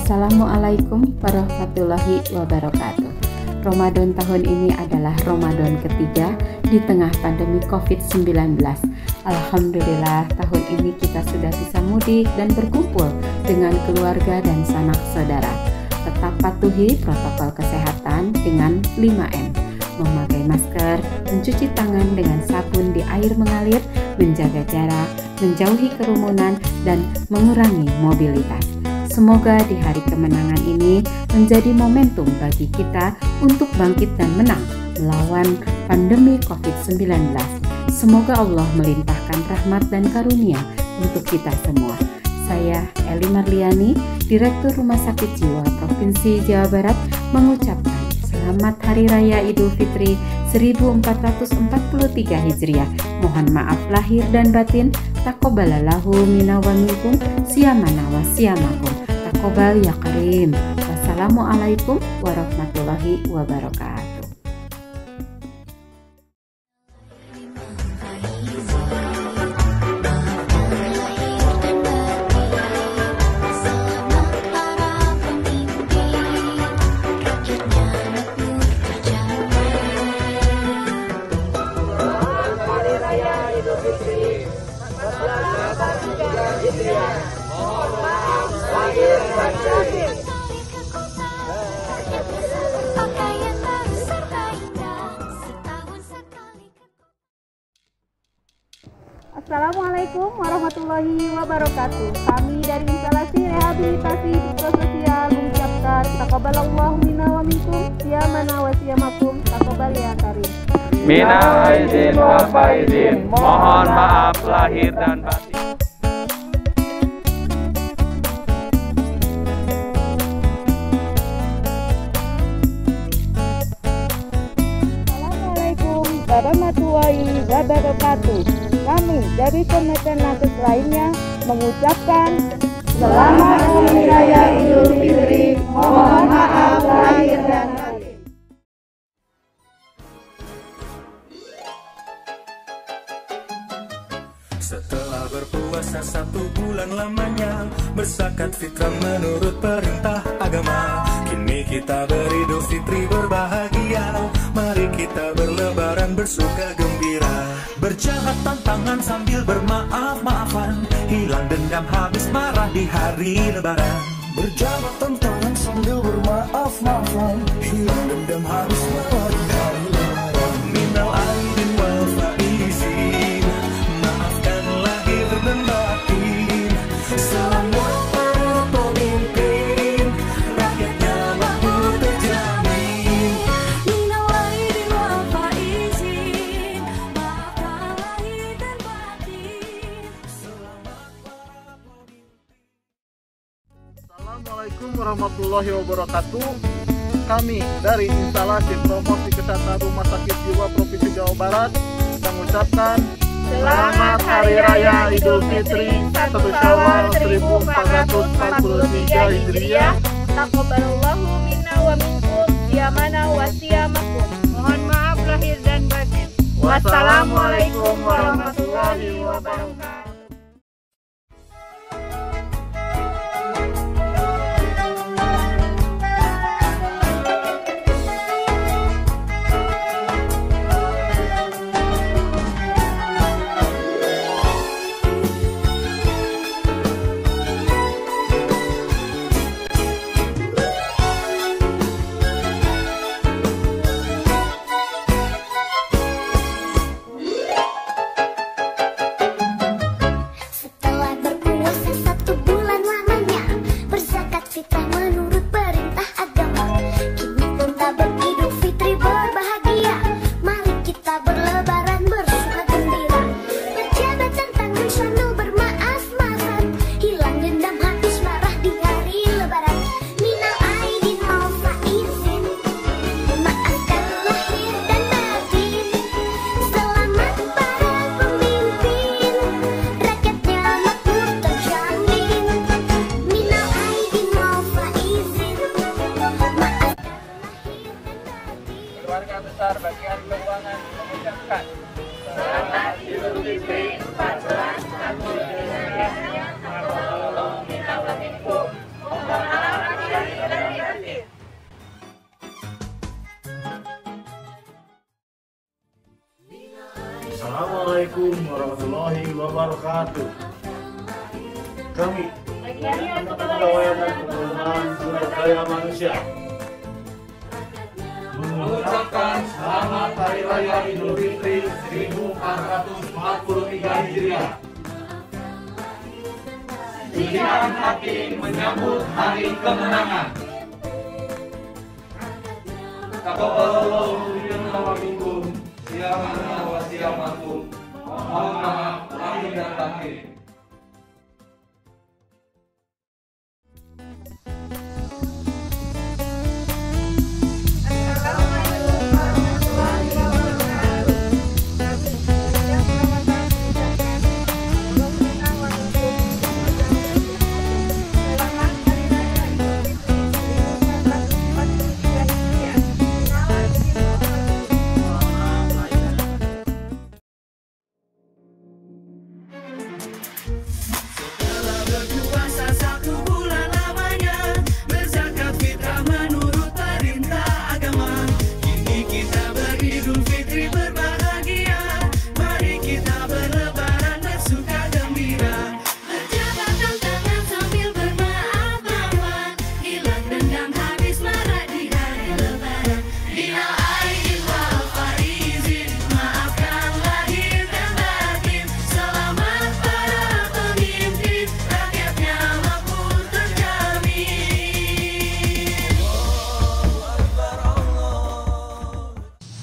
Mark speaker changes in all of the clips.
Speaker 1: Assalamualaikum warahmatullahi wabarakatuh. Ramadan tahun ini adalah Ramadan ketiga di tengah pandemi COVID-19. Alhamdulillah tahun ini kita sudah bisa mudik dan berkumpul dengan keluarga dan sanak saudara. Tetap patuhi protokol kesehatan dengan 5M. Memakai masker, mencuci tangan dengan sabun di air mengalir, menjaga jarak, menjauhi kerumunan, dan mengurangi mobilitas. Semoga di hari kemenangan ini menjadi momentum bagi kita untuk bangkit dan menang melawan pandemi COVID-19. Semoga Allah melimpahkan rahmat dan karunia untuk kita semua. Saya Eli Marliani, Direktur Rumah Sakit Jiwa Provinsi Jawa Barat, mengucapkan Selamat Hari Raya Idul Fitri 1443 Hijriah. Mohon maaf lahir dan batin. Taqabbalallahu minna wa minkum, siyamana wa siyamakum. Taqabbal ya karim. Wassalamualaikum warahmatullahi wabarakatuh.
Speaker 2: Assalamualaikum warahmatullahi wabarakatuh. Kami dari instalasi rehabilitasi psikososial mengucapkan taqabbalallahu minna wa minkum, siyamana wa siyamakum, taqabbal ya karim.
Speaker 3: Minal aidin wal faizin, mohon maaf lahir dan batin.
Speaker 2: Assalamualaikum warahmatullahi wabarakatuh. Kami dari Kementerian Nakes lainnya mengucapkan Selamat Hari Raya Idul Fitri. Mohon maaf lahir dan batin.
Speaker 4: Setelah berpuasa 1 bulan lamanya, berzakat fitrah menurut perintah agama. Kini kita beridul fitri berbahagia, mari kita berlebaran bersuka gembira. Berjabat tantangan sambil bermaaf-maafan, hilang dendam habis marah di hari lebaran. Berjabat tantangan sambil bermaaf-maafan, hilang dendam habis marah di hari lebaran. Minal aidin wal faizin, maafkan lahir dan batin. Selamat para pemimpin, rakyatnya makmur terjamin. Minal aidin wal faizin, maafkan lahir dan batin. Selamat para pemimpin.
Speaker 5: Assalamualaikum warahmatullahi wabarakatuh. Kami dari instalasi promosi kesehatan Rumah Sakit Jiwa Provinsi Jawa Barat mengucapkan Selamat Hari Raya Idul Fitri 1 Syawal 1443 Hijriah.
Speaker 2: Taqabbalallahu minna wa minkum, siyamana wa siyamakum. Mohon maaf lahir dan batin. Wassalamualaikum warahmatullahi wabarakatuh.
Speaker 3: Keluarga besar bagian keuangan mengucapkan Selamat Idul Fitri 1443 Hijriah. Taqabbalallahu minna wa minkum. Mohon maaf lahir dan batin.
Speaker 5: Assalamualaikum warahmatullahi wabarakatuh. Kami Kepegawaian dan Pengelolaan Sumber Daya Manusia mengucapkan selamat Hari Raya Idul Fitri 1443 Hijriah. Dengan hati menyambut hari kemenangan. Taqabbalallahu minna wa minkum. Siyamana wa siyamakum. Mohon maaf lahir dan batin.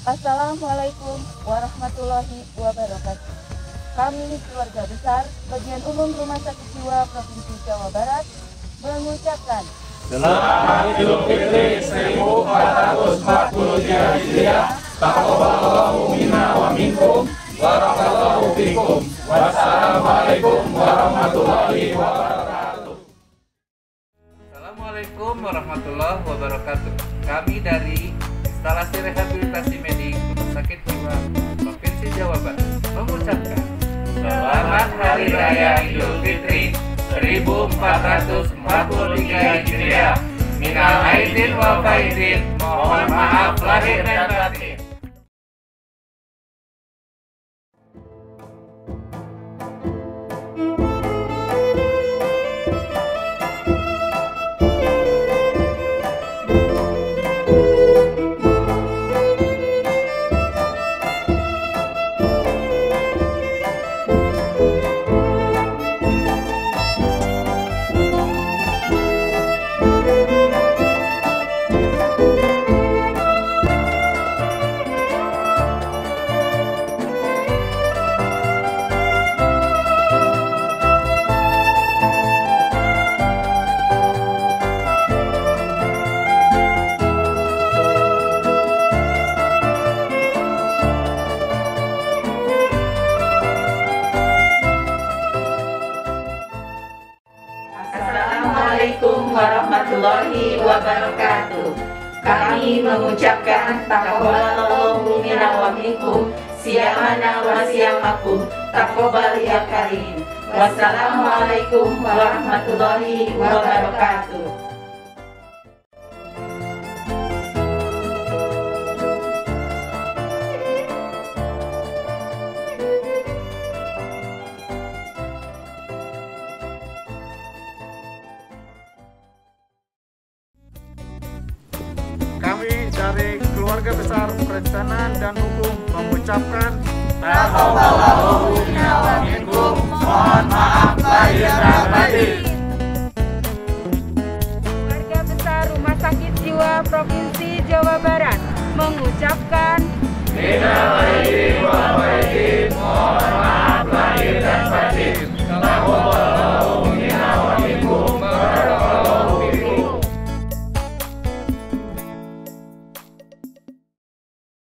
Speaker 2: Assalamualaikum warahmatullahi wabarakatuh. Kami keluarga besar Bagian Umum Rumah Sakit Jiwa Provinsi Jawa Barat mengucapkan
Speaker 3: Selamat Idul Fitri 1443 Hijriah. Taqabbalallahu minna wa minkum. Barakallahu fikum. Wassalamualaikum warahmatullahi wabarakatuh.
Speaker 6: Assalamualaikum warahmatullahi wabarakatuh. Kami dari Instalasi Rehabilitasi Medik Rumah Sakit Jiwa Provinsi Jawa Barat mengucapkan Selamat Hari Raya Idul Fitri 1443 Hijriah. Minal aidin wal faizin. Mohon maaf lahir dan batin.
Speaker 1: Assalamualaikum warahmatullahi wabarakatuh. Kami mengucapkan taqabbalallahu minna wa minkum. Siyamana wa siyamakum. Taqabbal ya karim. Wassalamualaikum warahmatullahi wabarakatuh.
Speaker 5: Kami dari Keluarga Besar Perencanaan dan Hukum mengucapkan
Speaker 3: Taqabbalallahu minna wa minkum. Mohon maaf lahir dan batin.
Speaker 2: Keluarga Besar Rumah Sakit Jiwa Provinsi Jawa Barat mengucapkan
Speaker 3: Minal aidin wal